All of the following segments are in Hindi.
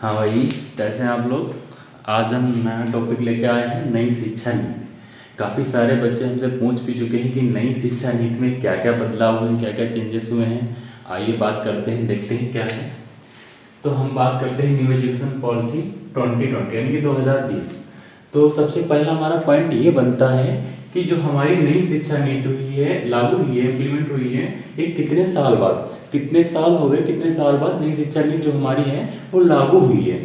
हाँ भाई, कैसे हैं आप लोग। आज हम नया टॉपिक लेके आए हैं, नई शिक्षा नीति। काफ़ी सारे बच्चे हमसे पूछ भी चुके हैं कि नई शिक्षा नीति में क्या क्या बदलाव हुए हैं, क्या क्या चेंजेस हुए हैं। आइए बात करते हैं, देखते हैं क्या है। तो हम बात करते हैं न्यू एजुकेशन पॉलिसी 2020 यानी कि 2020। तो सबसे पहला हमारा पॉइंट ये बनता है कि जो हमारी नई शिक्षा नीति हुई है, लागू हुई है, इम्प्लीमेंट हुई है, ये कितने साल बाद, कितने साल हो गए, कितने साल बाद नई शिक्षा नीति जो हमारी है वो लागू हुई है।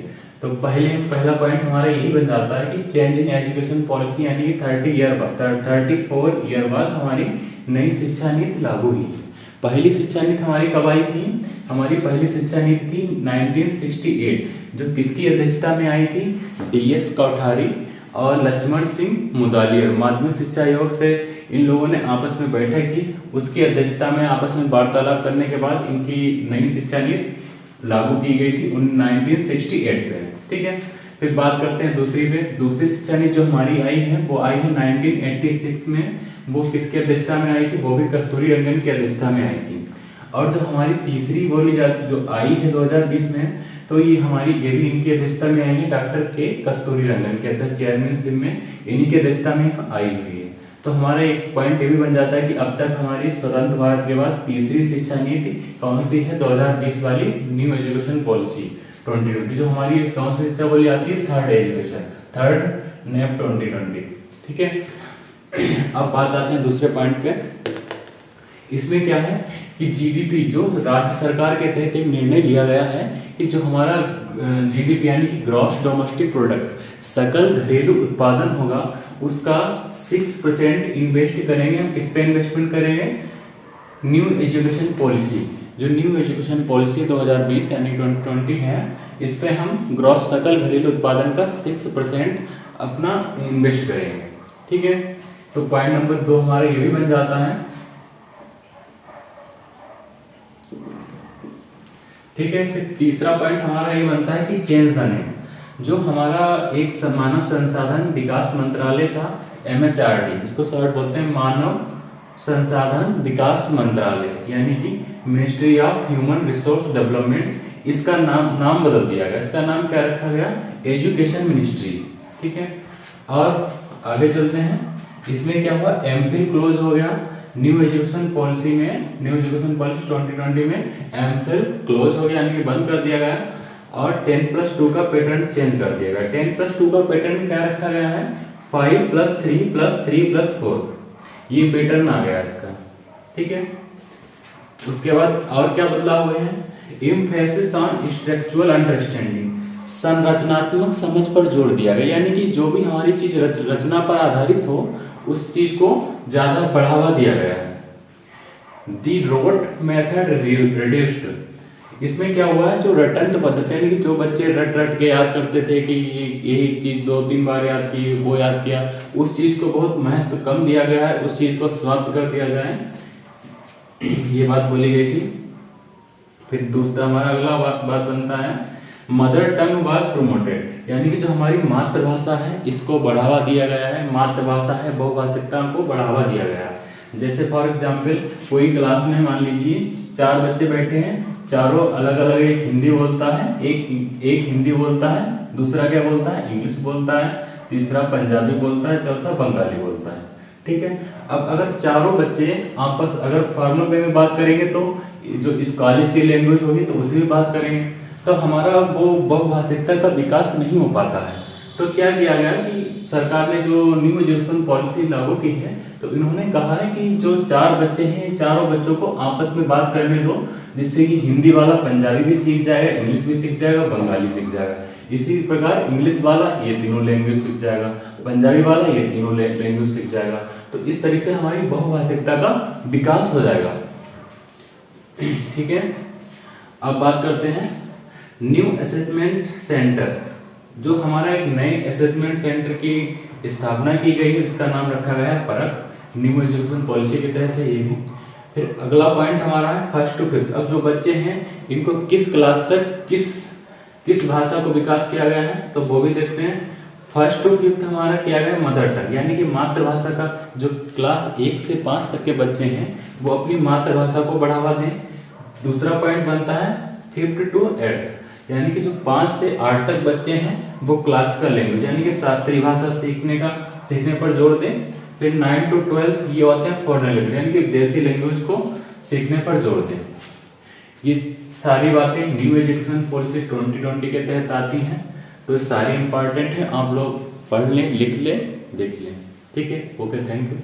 तो पहला पॉइंट हमारा यही बन जाता है कि चेंज इन एजुकेशन पॉलिसी यानी कि 34 ईयर बाद हमारी नई शिक्षा नीति लागू हुई है। पहली शिक्षा नीति हमारी कब आई थी? हमारी पहली शिक्षा नीति थी 1968, जो किसकी अध्यक्षता में आई थी? DS कोठारी और लक्ष्मण सिंह मुदालियर माध्यमिक शिक्षा आयोग से इन लोगों ने आपस में बैठक की। उसकी अध्यक्षता में आपस में वार्तालाप करने के बाद इनकी नई शिक्षा नीति लागू की गई थी 1968 में। ठीक है, फिर बात करते हैं दूसरी शिक्षा नीति जो हमारी आई है वो आई है 1986 में। वो किसकी अध्यक्षता में आई थी? वो भी कस्तूरी रंगन की अध्यक्षता में आई थी। और जो हमारी तीसरी बोली जाती जो आई है 2020 में, तो ये भी इनकी अध्यक्षता में आई है, डॉक्टर के कस्तूरी रंगन के अध्यक्ष चेयरमैनशिप में इन्हीं की अध्यक्षता में आई हुई है। तो हमारा एक पॉइंट ये भी बन जाता है कि अब तक हमारी स्वतंत्र भारत के बाद तीसरी शिक्षा नीति कौन सी है? 2020 वाली न्यू एजुकेशन पॉलिसी 2020, जो हमारी कौन सी शिक्षा बोली जाती है? Third NEP 2020। ठीक है, अब बात आते हैं दूसरे पॉइंट पे। इसमें क्या है कि GDP जो राज्य सरकार के तहत एक निर्णय लिया गया है कि जो हमारा GDP यानी कि ग्रॉस डोमेस्टिक प्रोडक्ट, सकल घरेलू उत्पादन होगा, उसका 6% इन्वेस्ट करेंगे। हम किस पे इन्वेस्टमेंट करेंगे? न्यू एजुकेशन पॉलिसी, जो न्यू एजुकेशन पॉलिसी 2020 यानी 2020 है, इस पे हम ग्रॉस सकल घरेलू उत्पादन का 6% अपना इन्वेस्ट करेंगे। ठीक है, तो पॉइंट नंबर 2 हमारा ये भी बन जाता है। ठीक है, फिर तीसरा पॉइंट हमारा ये बनता है कि चेंज द नेम। जो हमारा एक मानव संसाधन विकास मंत्रालय था, MHRD, इसको शॉर्ट बोलते हैं मानव संसाधन विकास मंत्रालय यानी कि ministry of human resource development, इसका नाम बदल दिया गया। इसका नाम क्या रखा गया? Education ministry. ठीक है, और आगे चलते हैं। इसमें क्या हुआ? MPhil क्लोज हो गया न्यू एजुकेशन पॉलिसी में, न्यू एजुकेशन पॉलिसी 2020 में MPhil क्लोज हो गया यानी कि बंद कर दिया गया। और 10+2 का पैटर्न चेंज कर दिया गया। 10+2 का पैटर्न क्या रखा गया है? 5+3+3+4, ये पैटर्न आ गया इसका। ठीक है, उसके बाद और क्या बदलाव हुए हैं? एम्फेसिस ऑन स्ट्रक्चरल अंडरस्टैंडिंग, संरचनात्मक समझ पर जोर दिया गया, यानी कि जो भी हमारी चीज रचना पर आधारित हो उस चीज को ज्यादा बढ़ावा दिया गया है। दी रोट मेथड रिड्यूस्ड, इसमें क्या हुआ है? जो रटंत पद्धति यानी कि जो बच्चे रट के याद करते थे कि यही चीज 2-3 बार याद की, वो याद किया, उस चीज को बहुत महत्व कम दिया गया है, उस चीज को समाप्त कर दिया जाए, ये बात बोली गई थी। फिर दूसरा हमारा अगला बात बनता है मदर टंग वाज प्रोमोटेड, यानी कि जो हमारी मातृभाषा है इसको बढ़ावा दिया गया है। मातृभाषा है, बहुभाषिकता को बढ़ावा दिया गया है। जैसे फॉर एग्जांपल कोई क्लास में मान लीजिए 4 बच्चे बैठे हैं, चारों अलग अलग, एक हिंदी बोलता है, एक हिंदी बोलता है, दूसरा क्या बोलता है? इंग्लिश बोलता है, तीसरा पंजाबी बोलता है, चौथा बंगाली बोलता है। ठीक है, अब अगर चारों बच्चे आपस अगर फॉर्मल वे में बात करेंगे तो जो इस कॉलेज की लैंग्वेज होगी तो उसी में बात करेंगे, तो हमारा वो बहुभाषिकता का विकास नहीं हो पाता है। तो क्या किया गया कि सरकार ने जो न्यू एजुकेशन पॉलिसी लागू की है, तो इन्होंने कहा है कि जो 4 बच्चे हैं, चारों बच्चों को आपस में बात करने दो, जिससे कि हिंदी वाला पंजाबी भी सीख जाएगा, इंग्लिश भी सीख जाएगा, बंगाली सीख जाएगा। इसी प्रकार इंग्लिश वाला ये तीनों लैंग्वेज सीख जाएगा, पंजाबी वाला ये तीनों लैंग्वेज सीख जाएगा। तो इस तरीके से हमारी बहुभाषिकता का विकास हो जाएगा। ठीक है, अब बात करते हैं न्यू असेसमेंट सेंटर, जो हमारा एक नए असेसमेंट सेंटर की स्थापना की गई है, इसका नाम रखा गया है परख, न्यू एजुकेशन पॉलिसी के तहत है ये भी। फिर अगला पॉइंट हमारा है 1st to 5th। अब जो बच्चे हैं इनको किस क्लास तक किस भाषा को विकास किया गया है, तो वो भी देखते हैं। 1st to 5th हमारा किया गया है मदर टंग, यानी कि मातृभाषा का, जो क्लास 1 से 5 तक के बच्चे हैं वो अपनी मातृभाषा को बढ़ावा दें। दूसरा पॉइंट बनता है 5th to 8th, यानी कि जो 5 से 8 तक बच्चे हैं वो क्लासिकल लैंग्वेज यानी कि शास्त्रीय भाषा सीखने पर जोर दें। फिर 9 to 12 ये होते हैं फॉरेन लैंग्वेज यानी कि विदेशी लैंग्वेज को सीखने पर जोर दें। ये सारी बातें न्यू एजुकेशन पॉलिसी 2020 के तहत आती हैं, तो ये सारी इंपॉर्टेंट है, आप लोग पढ़ लें, लिख लें, देख लें। ठीक है, ओके, थैंक यू।